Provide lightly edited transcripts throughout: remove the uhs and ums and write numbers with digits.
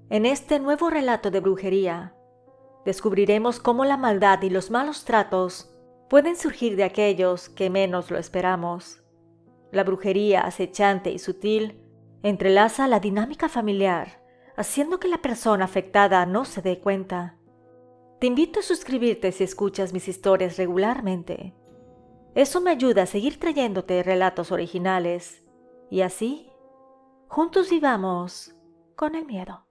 En este nuevo relato de brujería, descubriremos cómo la maldad y los malos tratos pueden surgir de aquellos que menos lo esperamos. La brujería acechante y sutil entrelaza la dinámica familiar, haciendo que la persona afectada no se dé cuenta. Te invito a suscribirte si escuchas mis historias regularmente. Eso me ayuda a seguir trayéndote relatos originales y así, juntos vivamos con el miedo.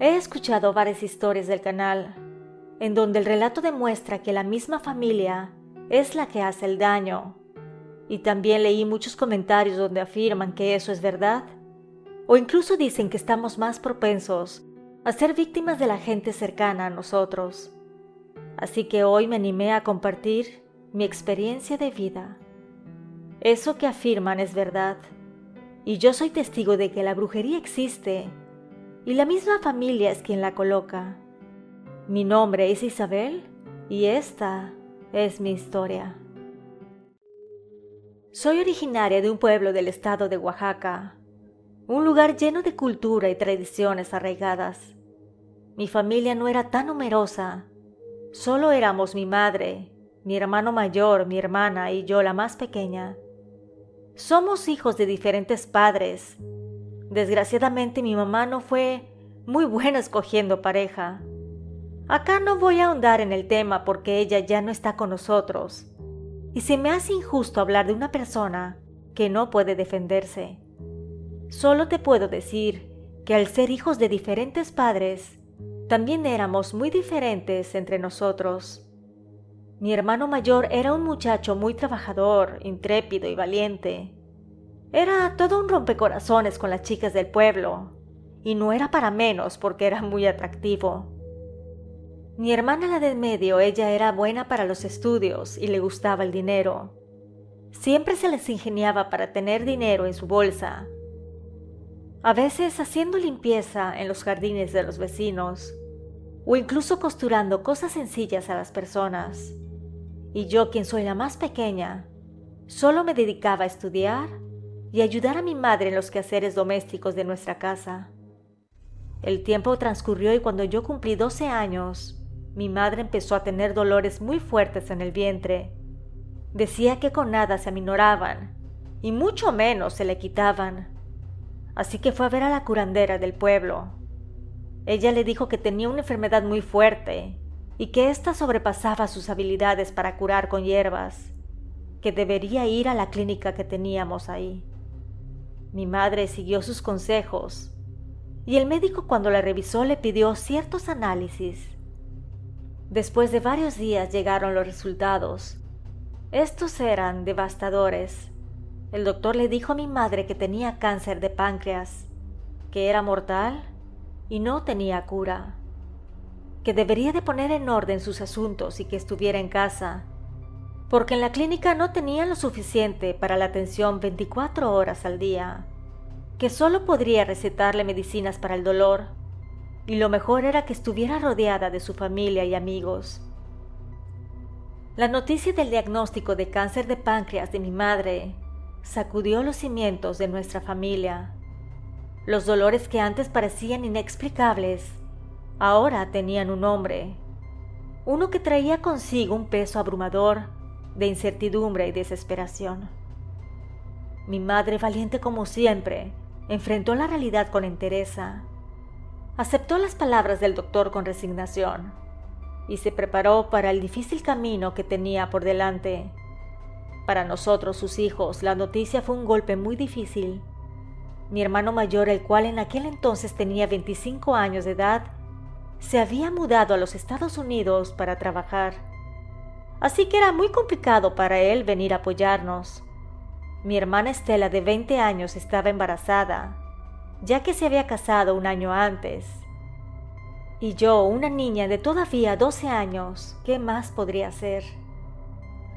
He escuchado varias historias del canal, en donde el relato demuestra que la misma familia es la que hace el daño, y también leí muchos comentarios donde afirman que eso es verdad, o incluso dicen que estamos más propensos a ser víctimas de la gente cercana a nosotros. Así que hoy me animé a compartir mi experiencia de vida. Eso que afirman es verdad, y yo soy testigo de que la brujería existe, y la misma familia es quien la coloca. Mi nombre es Isabel y esta es mi historia. Soy originaria de un pueblo del estado de Oaxaca, un lugar lleno de cultura y tradiciones arraigadas. Mi familia no era tan numerosa, solo éramos mi madre, mi hermano mayor, mi hermana y yo la más pequeña. Somos hijos de diferentes padres. Desgraciadamente mi mamá no fue muy buena escogiendo pareja. Acá no voy a ahondar en el tema porque ella ya no está con nosotros, y se me hace injusto hablar de una persona que no puede defenderse. Solo te puedo decir que al ser hijos de diferentes padres, también éramos muy diferentes entre nosotros. Mi hermano mayor era un muchacho muy trabajador, intrépido y valiente. Era todo un rompecorazones con las chicas del pueblo, y no era para menos porque era muy atractivo. Mi hermana la del medio, ella era buena para los estudios y le gustaba el dinero. Siempre se les ingeniaba para tener dinero en su bolsa. A veces haciendo limpieza en los jardines de los vecinos, o incluso costurando cosas sencillas a las personas. Y yo, quien soy la más pequeña, solo me dedicaba a estudiar y ayudar a mi madre en los quehaceres domésticos de nuestra casa. El tiempo transcurrió y cuando yo cumplí 12 años, mi madre empezó a tener dolores muy fuertes en el vientre. Decía que con nada se aminoraban y mucho menos se le quitaban. Así que fue a ver a la curandera del pueblo. Ella le dijo que tenía una enfermedad muy fuerte y que ésta sobrepasaba sus habilidades para curar con hierbas, que debería ir a la clínica que teníamos ahí. Mi madre siguió sus consejos y el médico cuando la revisó le pidió ciertos análisis. Después de varios días llegaron los resultados. Estos eran devastadores. El doctor le dijo a mi madre que tenía cáncer de páncreas, que era mortal y no tenía cura, que debería de poner en orden sus asuntos y que estuviera en casa, porque en la clínica no tenían lo suficiente para la atención 24 horas al día, que solo podría recetarle medicinas para el dolor, y lo mejor era que estuviera rodeada de su familia y amigos. La noticia del diagnóstico de cáncer de páncreas de mi madre sacudió los cimientos de nuestra familia. Los dolores que antes parecían inexplicables, ahora tenían un nombre, uno que traía consigo un peso abrumador de incertidumbre y desesperación. Mi madre, valiente como siempre, enfrentó la realidad con entereza. Aceptó las palabras del doctor con resignación y se preparó para el difícil camino que tenía por delante. Para nosotros, sus hijos, la noticia fue un golpe muy difícil. Mi hermano mayor, el cual en aquel entonces tenía 25 años de edad, se había mudado a los Estados Unidos para trabajar. Así que era muy complicado para él venir a apoyarnos. Mi hermana Estela, de 20 años, estaba embarazada, ya que se había casado un año antes. Y yo, una niña de todavía 12 años, ¿qué más podría hacer?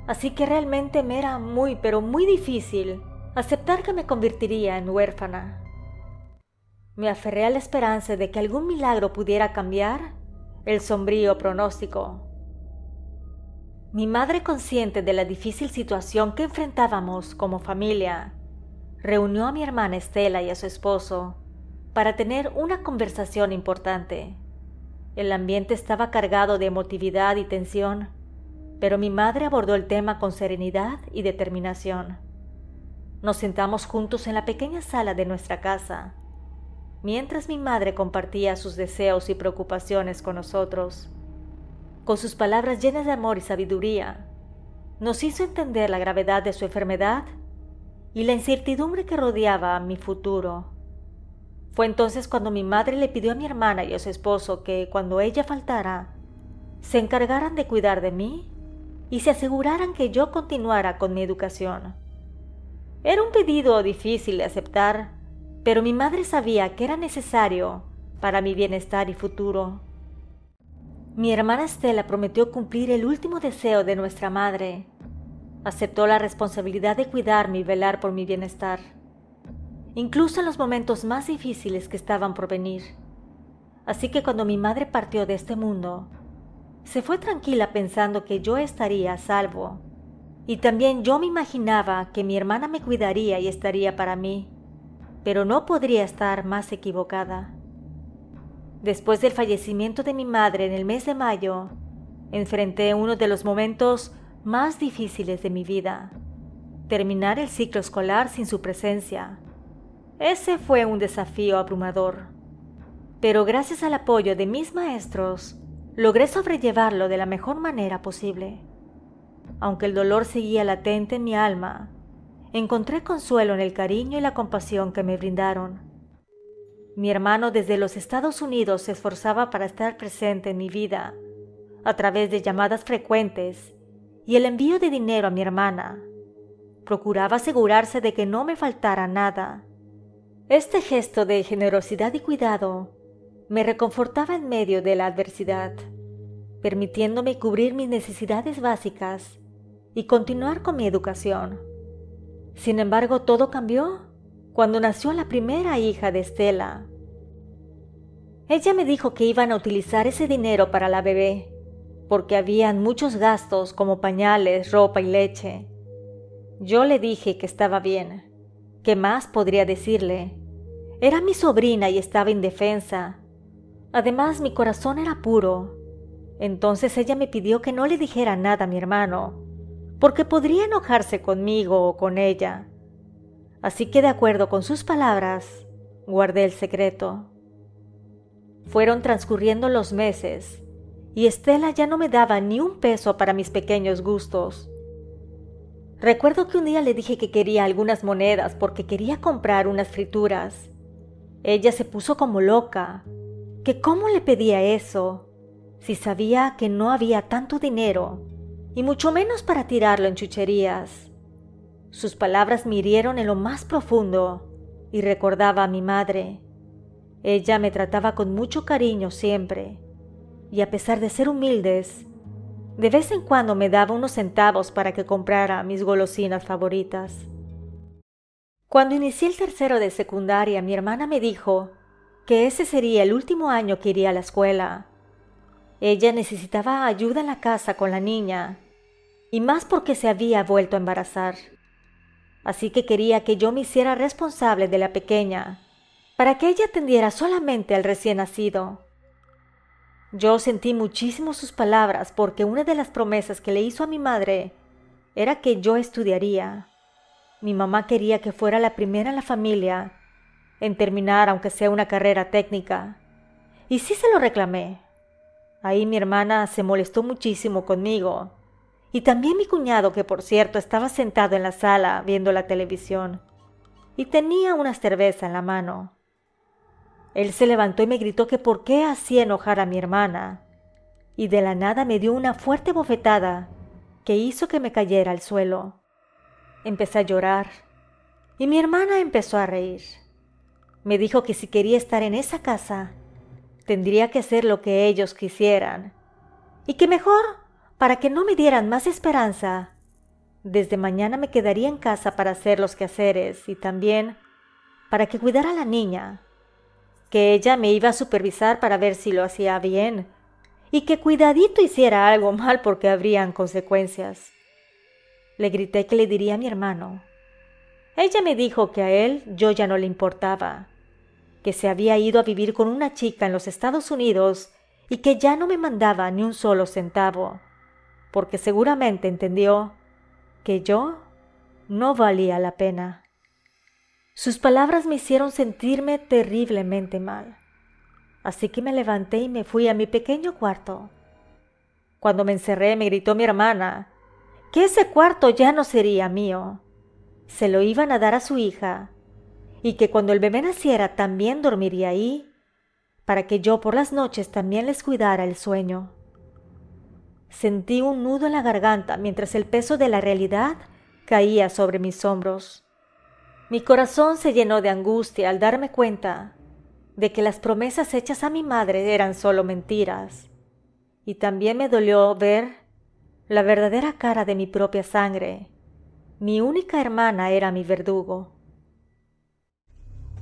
Así que realmente me era muy, pero muy difícil aceptar que me convertiría en huérfana. Me aferré a la esperanza de que algún milagro pudiera cambiar el sombrío pronóstico. Mi madre, consciente de la difícil situación que enfrentábamos como familia, reunió a mi hermana Estela y a su esposo para tener una conversación importante. El ambiente estaba cargado de emotividad y tensión, pero mi madre abordó el tema con serenidad y determinación. Nos sentamos juntos en la pequeña sala de nuestra casa, mientras mi madre compartía sus deseos y preocupaciones con nosotros. Con sus palabras llenas de amor y sabiduría, nos hizo entender la gravedad de su enfermedad y la incertidumbre que rodeaba a mi futuro. Fue entonces cuando mi madre le pidió a mi hermana y a su esposo que, cuando ella faltara, se encargaran de cuidar de mí y se aseguraran que yo continuara con mi educación. Era un pedido difícil de aceptar, pero mi madre sabía que era necesario para mi bienestar y futuro. Mi hermana Estela prometió cumplir el último deseo de nuestra madre. Aceptó la responsabilidad de cuidarme y velar por mi bienestar, incluso en los momentos más difíciles que estaban por venir. Así que cuando mi madre partió de este mundo, se fue tranquila pensando que yo estaría a salvo. Y también yo me imaginaba que mi hermana me cuidaría y estaría para mí, pero no podría estar más equivocada. Después del fallecimiento de mi madre en el mes de mayo, enfrenté uno de los momentos más difíciles de mi vida: terminar el ciclo escolar sin su presencia. Ese fue un desafío abrumador, pero gracias al apoyo de mis maestros, logré sobrellevarlo de la mejor manera posible. Aunque el dolor seguía latente en mi alma, encontré consuelo en el cariño y la compasión que me brindaron. Mi hermano desde los Estados Unidos se esforzaba para estar presente en mi vida, a través de llamadas frecuentes y el envío de dinero a mi hermana. Procuraba asegurarse de que no me faltara nada. Este gesto de generosidad y cuidado me reconfortaba en medio de la adversidad, permitiéndome cubrir mis necesidades básicas y continuar con mi educación. Sin embargo, todo cambió cuando nació la primera hija de Estela. Ella me dijo que iban a utilizar ese dinero para la bebé, porque habían muchos gastos como pañales, ropa y leche. Yo le dije que estaba bien. ¿Qué más podría decirle? Era mi sobrina y estaba indefensa. Además, mi corazón era puro. Entonces ella me pidió que no le dijera nada a mi hermano, porque podría enojarse conmigo o con ella. Así que, de acuerdo con sus palabras, guardé el secreto. Fueron transcurriendo los meses y Estela ya no me daba ni un peso para mis pequeños gustos. Recuerdo que un día le dije que quería algunas monedas porque quería comprar unas frituras. Ella se puso como loca, que cómo le pedía eso, si sabía que no había tanto dinero, y mucho menos para tirarlo en chucherías. Sus palabras me hirieron en lo más profundo y recordaba a mi madre. Ella me trataba con mucho cariño siempre, y a pesar de ser humildes, de vez en cuando me daba unos centavos para que comprara mis golosinas favoritas. Cuando inicié el tercero de secundaria, mi hermana me dijo que ese sería el último año que iría a la escuela. Ella necesitaba ayuda en la casa con la niña, y más porque se había vuelto a embarazar. Así que quería que yo me hiciera responsable de la pequeña, para que ella atendiera solamente al recién nacido. Yo sentí muchísimo sus palabras porque una de las promesas que le hizo a mi madre era que yo estudiaría. Mi mamá quería que fuera la primera en la familia en terminar aunque sea una carrera técnica, y sí se lo reclamé. Ahí mi hermana se molestó muchísimo conmigo, y también mi cuñado, que por cierto estaba sentado en la sala viendo la televisión y tenía una cerveza en la mano. Él se levantó y me gritó que por qué hacía enojar a mi hermana, y de la nada me dio una fuerte bofetada que hizo que me cayera al suelo. Empecé a llorar y mi hermana empezó a reír. Me dijo que si quería estar en esa casa, tendría que hacer lo que ellos quisieran, y que mejor, para que no me dieran más esperanza, desde mañana me quedaría en casa para hacer los quehaceres y también para que cuidara a la niña, que ella me iba a supervisar para ver si lo hacía bien y que cuidadito hiciera algo mal porque habrían consecuencias. Le grité que le diría a mi hermano. Ella me dijo que a él yo ya no le importaba, que se había ido a vivir con una chica en los Estados Unidos y que ya no me mandaba ni un solo centavo, porque seguramente entendió que yo no valía la pena. Sus palabras me hicieron sentirme terriblemente mal, así que me levanté y me fui a mi pequeño cuarto. Cuando me encerré me gritó mi hermana que ese cuarto ya no sería mío, se lo iban a dar a su hija y que cuando el bebé naciera también dormiría ahí, para que yo por las noches también les cuidara el sueño. Sentí un nudo en la garganta mientras el peso de la realidad caía sobre mis hombros. Mi corazón se llenó de angustia al darme cuenta de que las promesas hechas a mi madre eran solo mentiras, y también me dolió ver la verdadera cara de mi propia sangre. Mi única hermana era mi verdugo.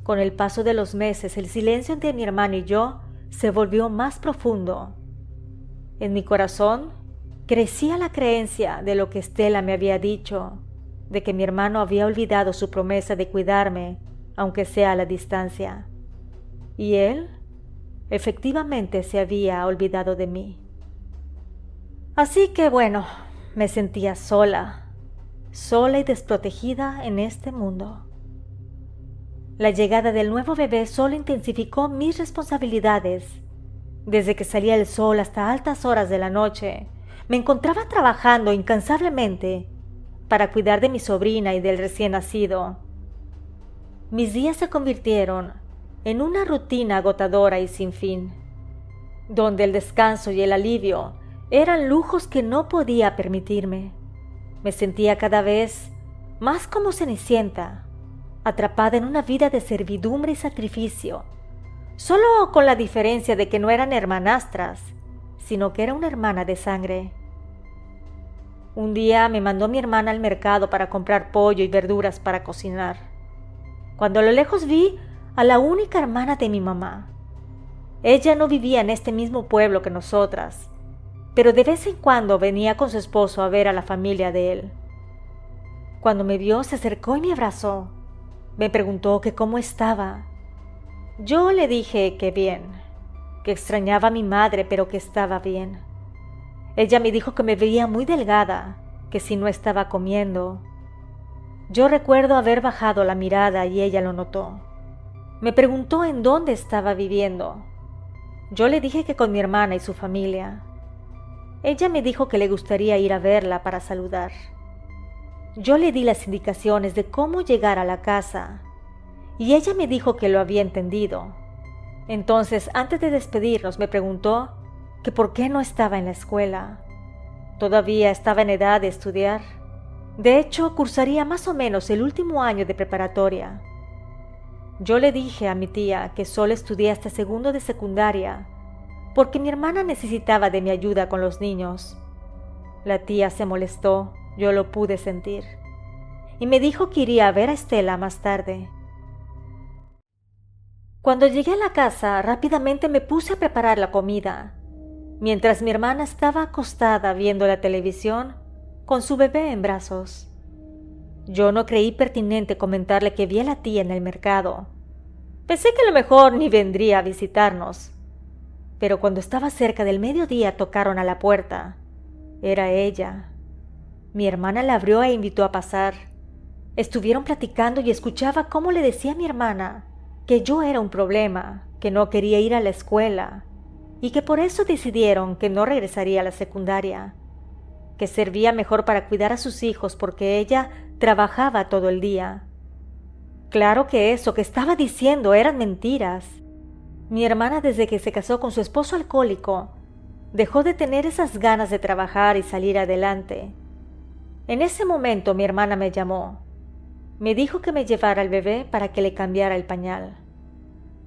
Con el paso de los meses, el silencio entre mi hermano y yo se volvió más profundo. En mi corazón crecía la creencia de lo que Estela me había dicho, de que mi hermano había olvidado su promesa de cuidarme, aunque sea a la distancia. Y él, efectivamente, se había olvidado de mí. Así que bueno, me sentía sola y desprotegida en este mundo. La llegada del nuevo bebé solo intensificó mis responsabilidades. Desde que salía el sol hasta altas horas de la noche, me encontraba trabajando incansablemente para cuidar de mi sobrina y del recién nacido. Mis días se convirtieron en una rutina agotadora y sin fin, donde el descanso y el alivio eran lujos que no podía permitirme. Me sentía cada vez más como Cenicienta, atrapada en una vida de servidumbre y sacrificio, solo con la diferencia de que no eran hermanastras, sino que era una hermana de sangre. Un día me mandó mi hermana al mercado para comprar pollo y verduras para cocinar, cuando a lo lejos vi a la única hermana de mi mamá. Ella no vivía en este mismo pueblo que nosotras, pero de vez en cuando venía con su esposo a ver a la familia de él. Cuando me vio, se acercó y me abrazó. Me preguntó que cómo estaba. Yo le dije que bien, que extrañaba a mi madre, pero que estaba bien. Ella me dijo que me veía muy delgada, que si no estaba comiendo. Yo recuerdo haber bajado la mirada y ella lo notó. Me preguntó en dónde estaba viviendo. Yo le dije que con mi hermana y su familia. Ella me dijo que le gustaría ir a verla para saludar. Yo le di las indicaciones de cómo llegar a la casa y ella me dijo que lo había entendido. Entonces, antes de despedirnos, me preguntó que por qué no estaba en la escuela. Todavía estaba en edad de estudiar. De hecho, cursaría más o menos el último año de preparatoria. Yo le dije a mi tía que solo estudié hasta segundo de secundaria, porque mi hermana necesitaba de mi ayuda con los niños. La tía se molestó, yo lo pude sentir, y me dijo que iría a ver a Estela más tarde. Cuando llegué a la casa, rápidamente me puse a preparar la comida, mientras mi hermana estaba acostada viendo la televisión con su bebé en brazos. Yo no creí pertinente comentarle que vi a la tía en el mercado. Pensé que a lo mejor ni vendría a visitarnos. Pero cuando estaba cerca del mediodía tocaron a la puerta. Era ella. Mi hermana la abrió e invitó a pasar. Estuvieron platicando y escuchaba cómo le decía a mi hermana que yo era un problema, que no quería ir a la escuela y que por eso decidieron que no regresaría a la secundaria, que servía mejor para cuidar a sus hijos porque ella trabajaba todo el día. Claro que eso que estaba diciendo eran mentiras. Mi hermana, desde que se casó con su esposo alcohólico, dejó de tener esas ganas de trabajar y salir adelante. En ese momento mi hermana me llamó. Me dijo que me llevara al bebé para que le cambiara el pañal.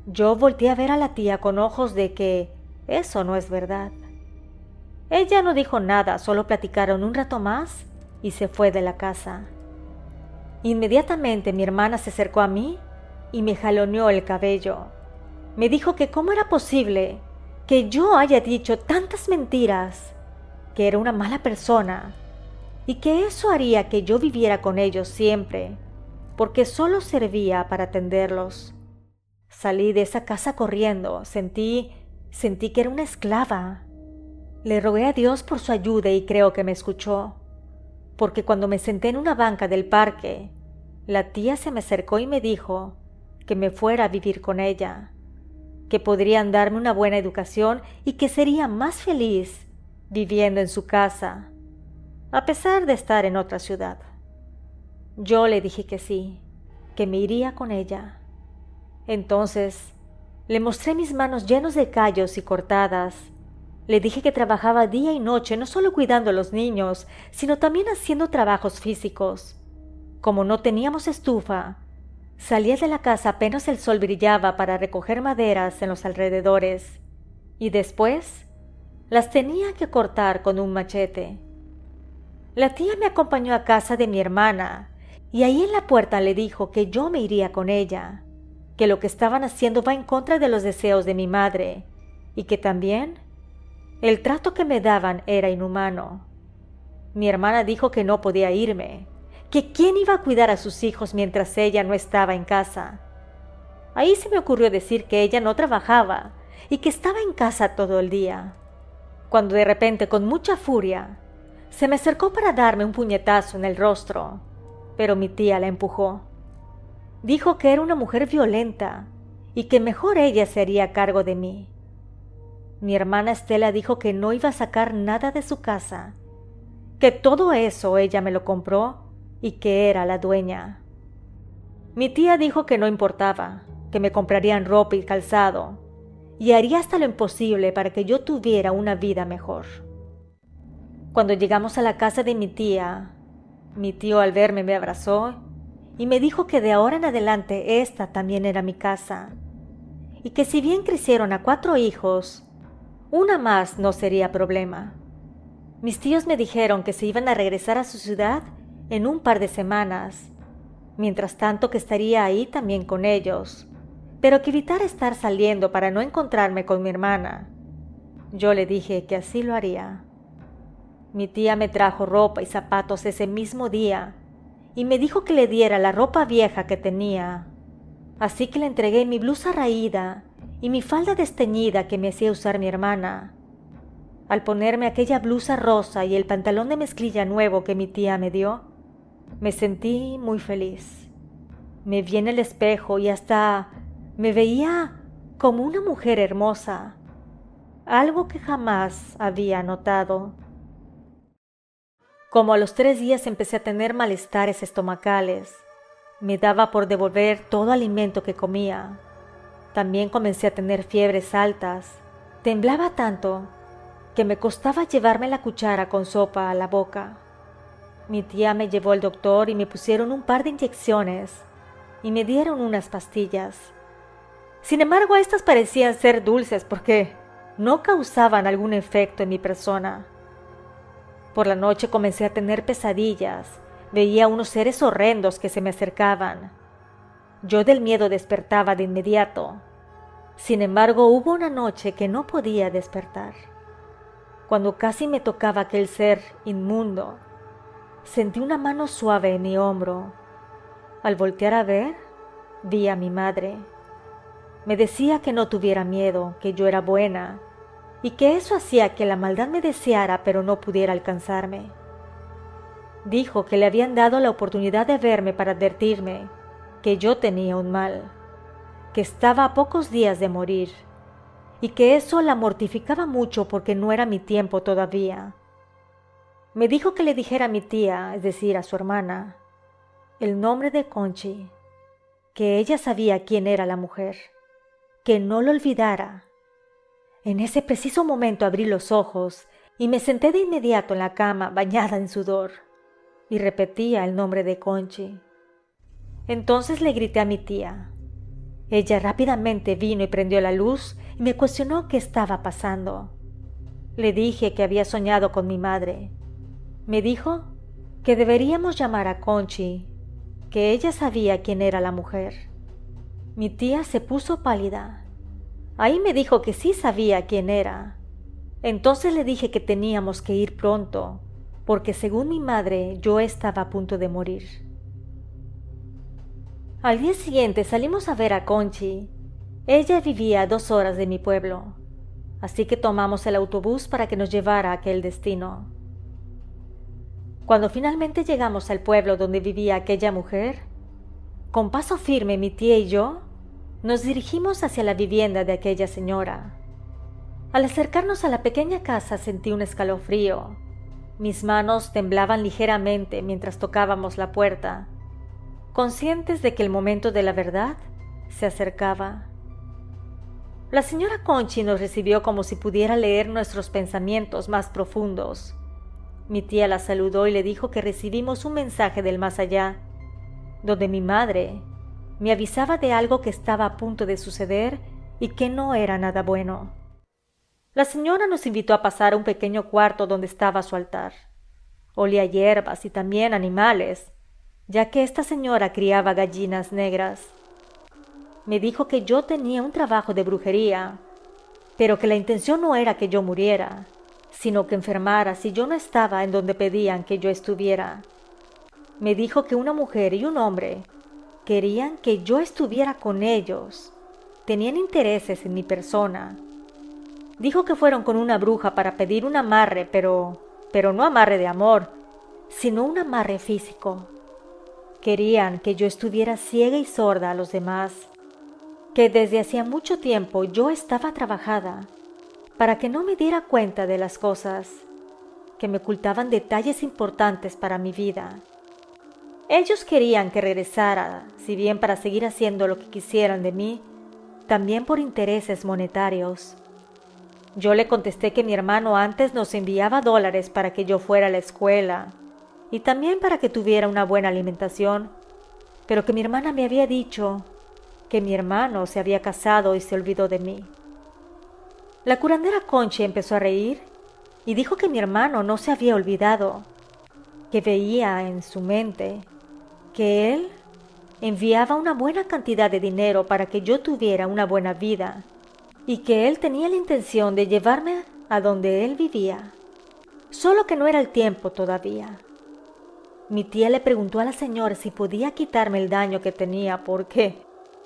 Yo volteé a ver a la tía con ojos de que eso no es verdad. Ella no dijo nada, solo platicaron un rato más y se fue de la casa. Inmediatamente mi hermana se acercó a mí y me jaloneó el cabello. Me dijo que cómo era posible que yo haya dicho tantas mentiras, que era una mala persona y que eso haría que yo viviera con ellos siempre, porque solo servía para atenderlos. Salí de esa casa corriendo, sentí que era una esclava. Le rogué a Dios por su ayuda y creo que me escuchó, porque cuando me senté en una banca del parque, la tía se me acercó y me dijo que me fuera a vivir con ella, que podrían darme una buena educación y que sería más feliz viviendo en su casa, a pesar de estar en otra ciudad. Yo le dije que sí, que me iría con ella. Entonces, le mostré mis manos llenos de callos y cortadas. Le dije que trabajaba día y noche, no solo cuidando a los niños, sino también haciendo trabajos físicos. Como no teníamos estufa, salía de la casa apenas el sol brillaba para recoger maderas en los alrededores, y después las tenía que cortar con un machete. La tía me acompañó a casa de mi hermana, y ahí en la puerta le dijo que yo me iría con ella, que lo que estaban haciendo va en contra de los deseos de mi madre, y que también el trato que me daban era inhumano. Mi hermana dijo que no podía irme, que quién iba a cuidar a sus hijos mientras ella no estaba en casa. Ahí se me ocurrió decir que ella no trabajaba y que estaba en casa todo el día, cuando de repente, con mucha furia, se me acercó para darme un puñetazo en el rostro, pero mi tía la empujó. Dijo que era una mujer violenta y que mejor ella se haría cargo de mí. Mi hermana Estela dijo que no iba a sacar nada de su casa, que todo eso ella me lo compró y que era la dueña. Mi tía dijo que no importaba, que me comprarían ropa y calzado, y haría hasta lo imposible para que yo tuviera una vida mejor. Cuando llegamos a la casa de mi tío al verme me abrazó y me dijo que de ahora en adelante esta también era mi casa, y que si bien crecieron a 4 hijos, una más no sería problema. Mis tíos me dijeron que se iban a regresar a su ciudad en un par de semanas, mientras tanto que estaría ahí también con ellos, pero que evitara estar saliendo para no encontrarme con mi hermana. Yo le dije que así lo haría. Mi tía me trajo ropa y zapatos ese mismo día y me dijo que le diera la ropa vieja que tenía, así que le entregué mi blusa raída y mi falda desteñida que me hacía usar mi hermana. Al ponerme aquella blusa rosa y el pantalón de mezclilla nuevo que mi tía me dio, me sentí muy feliz. Me vi en el espejo y hasta me veía como una mujer hermosa, algo que jamás había notado. Como a los 3 días empecé a tener malestares estomacales, me daba por devolver todo alimento que comía. También comencé a tener fiebres altas. Temblaba tanto que me costaba llevarme la cuchara con sopa a la boca. Mi tía me llevó al doctor y me pusieron un par de inyecciones y me dieron unas pastillas. Sin embargo, estas parecían ser dulces porque no causaban algún efecto en mi persona. Por la noche comencé a tener pesadillas. Veía unos seres horrendos que se me acercaban. Yo del miedo despertaba de inmediato. Sin embargo, hubo una noche que no podía despertar. Cuando casi me tocaba aquel ser inmundo, sentí una mano suave en mi hombro. Al voltear a ver, vi a mi madre. Me decía que no tuviera miedo, que yo era buena, y que eso hacía que la maldad me deseara pero no pudiera alcanzarme. Dijo que le habían dado la oportunidad de verme para advertirme que yo tenía un mal, que estaba a pocos días de morir, y que eso la mortificaba mucho porque no era mi tiempo todavía. Me dijo que le dijera a mi tía, es decir, a su hermana, el nombre de Conchi, que ella sabía quién era la mujer, que no lo olvidara. En ese preciso momento abrí los ojos y me senté de inmediato en la cama bañada en sudor y repetía el nombre de Conchi. Entonces le grité a mi tía. Ella rápidamente vino y prendió la luz y me cuestionó qué estaba pasando. Le dije que había soñado con mi madre. Me dijo que deberíamos llamar a Conchi, que ella sabía quién era la mujer. Mi tía se puso pálida. Ahí me dijo que sí sabía quién era. Entonces le dije que teníamos que ir pronto, porque según mi madre yo estaba a punto de morir. Al día siguiente salimos a ver a Conchi. Ella vivía a 2 horas de mi pueblo, así que tomamos el autobús para que nos llevara a aquel destino. Cuando finalmente llegamos al pueblo donde vivía aquella mujer, con paso firme mi tía y yo nos dirigimos hacia la vivienda de aquella señora. Al acercarnos a la pequeña casa sentí un escalofrío. Mis manos temblaban ligeramente mientras tocábamos la puerta, conscientes de que el momento de la verdad se acercaba. La señora Conchi nos recibió como si pudiera leer nuestros pensamientos más profundos. Mi tía la saludó y le dijo que recibimos un mensaje del más allá, donde mi madre me avisaba de algo que estaba a punto de suceder y que no era nada bueno. La señora nos invitó a pasar a un pequeño cuarto donde estaba su altar. Olía a hierbas y también animales, ya que esta señora criaba gallinas negras. Me dijo que yo tenía un trabajo de brujería, pero que la intención no era que yo muriera, sino que enfermara si yo no estaba en donde pedían que yo estuviera. Me dijo que una mujer y un hombre querían que yo estuviera con ellos, tenían intereses en mi persona. Dijo que fueron con una bruja para pedir un amarre, pero no amarre de amor, sino un amarre físico. Querían que yo estuviera ciega y sorda a los demás, que desde hacía mucho tiempo yo estaba trabajada para que no me diera cuenta de las cosas, que me ocultaban detalles importantes para mi vida. Ellos querían que regresara, si bien para seguir haciendo lo que quisieran de mí, también por intereses monetarios. Yo le contesté que mi hermano antes nos enviaba $, para que yo fuera a la escuela y también para que tuviera una buena alimentación, pero que mi hermana me había dicho que mi hermano se había casado y se olvidó de mí. La curandera Conchi empezó a reír y dijo que mi hermano no se había olvidado, que veía en su mente que él enviaba una buena cantidad de dinero para que yo tuviera una buena vida y que él tenía la intención de llevarme a donde él vivía, solo que no era el tiempo todavía. Mi tía le preguntó a la señora si podía quitarme el daño que tenía porque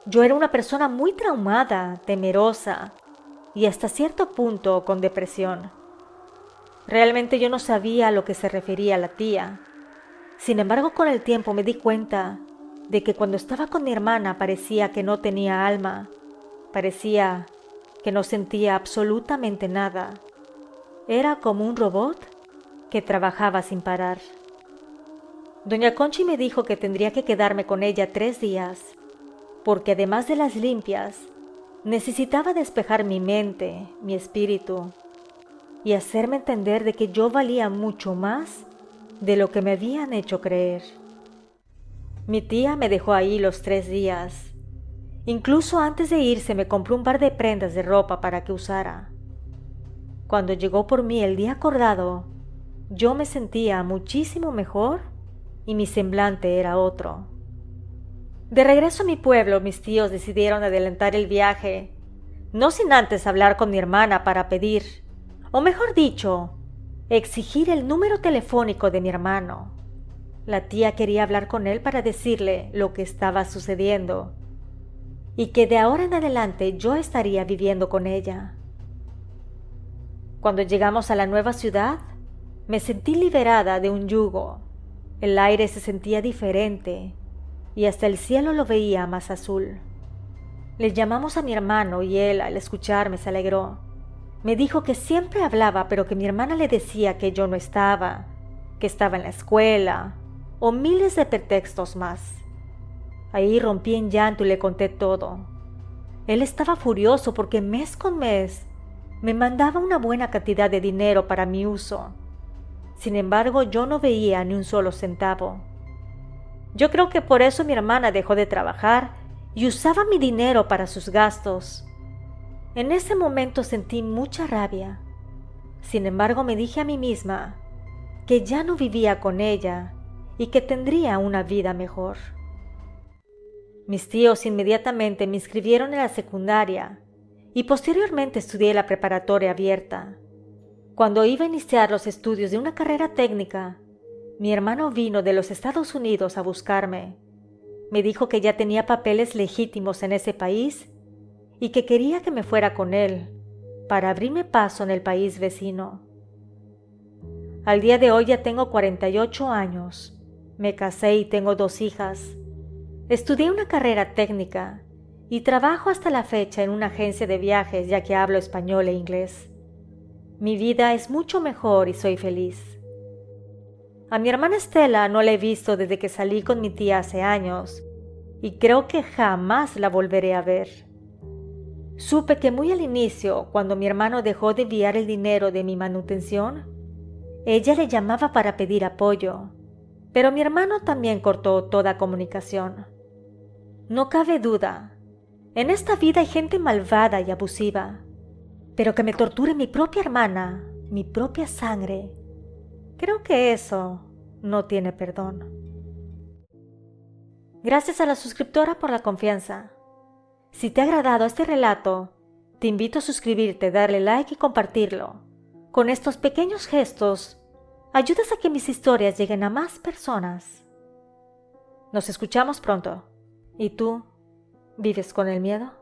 yo era una persona muy traumada, temerosa y hasta cierto punto con depresión. Realmente yo no sabía a lo que se refería la tía. Sin embargo, con el tiempo me di cuenta de que cuando estaba con mi hermana parecía que no tenía alma, parecía que no sentía absolutamente nada. Era como un robot que trabajaba sin parar. Doña Conchi me dijo que tendría que quedarme con ella 3 días, porque además de las limpias, necesitaba despejar mi mente, mi espíritu, y hacerme entender de que yo valía mucho más de lo que me habían hecho creer. Mi tía me dejó ahí los 3 días. Incluso antes de irse me compró un par de prendas de ropa para que usara. Cuando llegó por mí el día acordado, yo me sentía muchísimo mejor y mi semblante era otro. De regreso a mi pueblo, mis tíos decidieron adelantar el viaje, no sin antes hablar con mi hermana para pedir, o mejor dicho, exigir el número telefónico de mi hermano. La tía quería hablar con él para decirle lo que estaba sucediendo y que de ahora en adelante yo estaría viviendo con ella. Cuando llegamos a la nueva ciudad, me sentí liberada de un yugo. El aire se sentía diferente y hasta el cielo lo veía más azul. Le llamamos a mi hermano y él, al escucharme, se alegró. Me dijo que siempre hablaba, pero que mi hermana le decía que yo no estaba, que estaba en la escuela, o miles de pretextos más. Ahí rompí en llanto y le conté todo. Él estaba furioso porque mes con mes me mandaba una buena cantidad de dinero para mi uso. Sin embargo, yo no veía ni un solo centavo. Yo creo que por eso mi hermana dejó de trabajar y usaba mi dinero para sus gastos. En ese momento sentí mucha rabia. Sin embargo, me dije a mí misma que ya no vivía con ella y que tendría una vida mejor. Mis tíos inmediatamente me inscribieron en la secundaria y posteriormente estudié la preparatoria abierta. Cuando iba a iniciar los estudios de una carrera técnica, mi hermano vino de los Estados Unidos a buscarme. Me dijo que ya tenía papeles legítimos en ese país y que quería que me fuera con él para abrirme paso en el país vecino. Al día de hoy ya tengo 48 años, me casé y tengo 2 hijas. Estudié una carrera técnica y trabajo hasta la fecha en una agencia de viajes ya que hablo español e inglés. Mi vida es mucho mejor y soy feliz. A mi hermana Estela no la he visto desde que salí con mi tía hace años y creo que jamás la volveré a ver. Supe que muy al inicio, cuando mi hermano dejó de enviar el dinero de mi manutención, ella le llamaba para pedir apoyo, pero mi hermano también cortó toda comunicación. No cabe duda, en esta vida hay gente malvada y abusiva, pero que me torture mi propia hermana, mi propia sangre, creo que eso no tiene perdón. Gracias a la suscriptora por la confianza. Si te ha agradado este relato, te invito a suscribirte, darle like y compartirlo. Con estos pequeños gestos, ayudas a que mis historias lleguen a más personas. Nos escuchamos pronto. ¿Y tú, vives con el miedo?